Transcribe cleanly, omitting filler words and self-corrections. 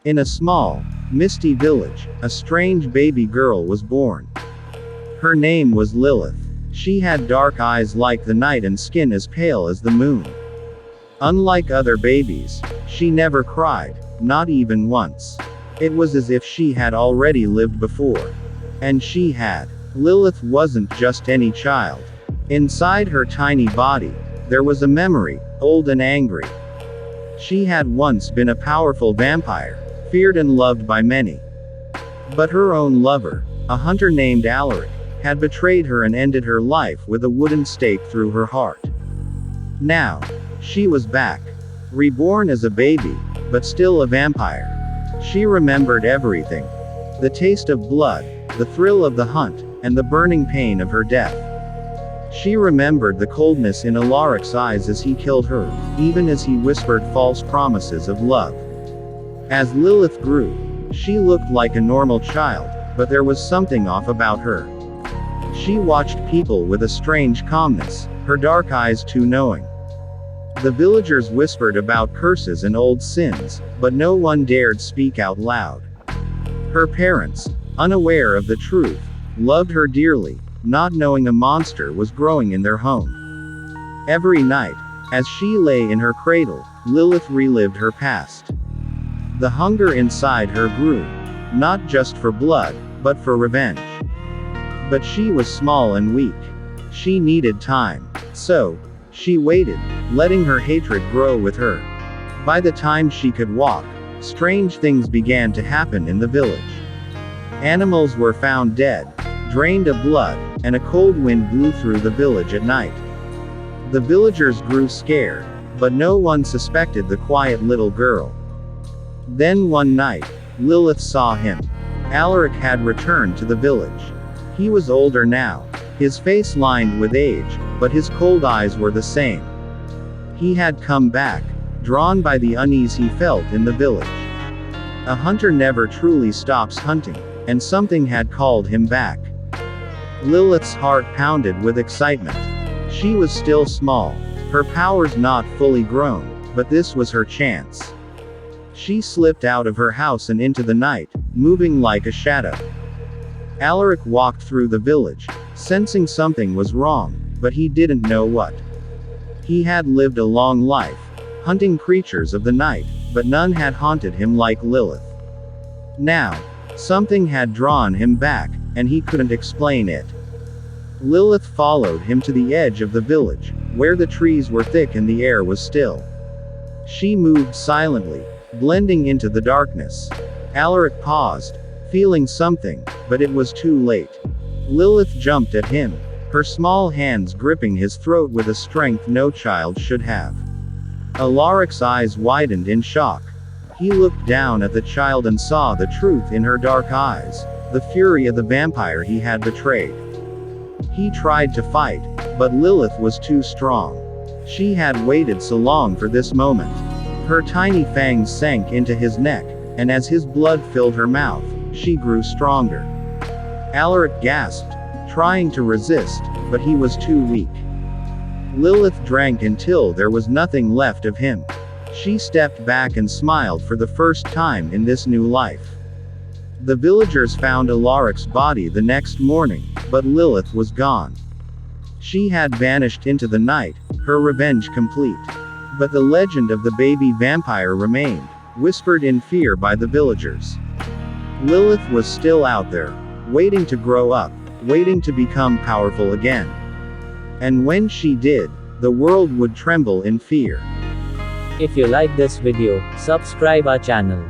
In a small, misty village, a strange baby girl was born. Her name was Lilith. She had dark eyes like the night and skin as pale as the moon. Unlike other babies, she never cried, not even once. It was as if she had already lived before. And she had. Lilith wasn't just any child. Inside her tiny body, there was a memory, old and angry. She had once been a powerful vampire, feared and loved by many. But her own lover, a hunter named Alaric, had betrayed her and ended her life with a wooden stake through her heart. Now, she was back. Reborn as a baby, but still a vampire. She remembered everything. The taste of blood, the thrill of the hunt, and the burning pain of her death. She remembered the coldness in Alaric's eyes as he killed her, even as he whispered false promises of love. As Lilith grew, she looked like a normal child, but there was something off about her. She watched people with a strange calmness, her dark eyes too knowing. The villagers whispered about curses and old sins, but no one dared speak out loud. Her parents, unaware of the truth, loved her dearly, not knowing a monster was growing in their home. Every night, as she lay in her cradle, Lilith relived her past. The hunger inside her grew, not just for blood, but for revenge. But she was small and weak. She needed time. So, she waited, letting her hatred grow with her. By the time she could walk, strange things began to happen in the village. Animals were found dead, drained of blood, and a cold wind blew through the village at night. The villagers grew scared, but no one suspected the quiet little girl. Then one night, Lilith saw him. Alaric had returned to the village. He was older now, his face lined with age, but his cold eyes were the same. He had come back, drawn by the unease he felt in the village. A hunter never truly stops hunting, and something had called him back. Lilith's heart pounded with excitement. She was still small, her powers not fully grown, but this was her chance. She slipped out of her house and into the night, moving like a shadow. Alaric walked through the village, sensing something was wrong, but he didn't know what. He had lived a long life, hunting creatures of the night, but none had haunted him like Lilith. Now, something had drawn him back, and he couldn't explain it. Lilith followed him to the edge of the village, where the trees were thick and the air was still. She moved silently, blending into the darkness. Alaric paused, feeling something, but it was too late. Lilith jumped at him, her small hands gripping his throat with a strength no child should have. Alaric's eyes widened in shock. He looked down at the child and saw the truth in her dark eyes, the fury of the vampire he had betrayed. He tried to fight, but Lilith was too strong. She had waited so long for this moment. Her tiny fangs sank into his neck, and as his blood filled her mouth, she grew stronger. Alaric gasped, trying to resist, but he was too weak. Lilith drank until there was nothing left of him. She stepped back and smiled for the first time in this new life. The villagers found Alaric's body the next morning, but Lilith was gone. She had vanished into the night, her revenge complete. But the legend of the baby vampire remained, whispered in fear by the villagers. Lilith was still out there, waiting to grow up, waiting to become powerful again. And when she did, the world would tremble in fear. If you like this video, subscribe our channel.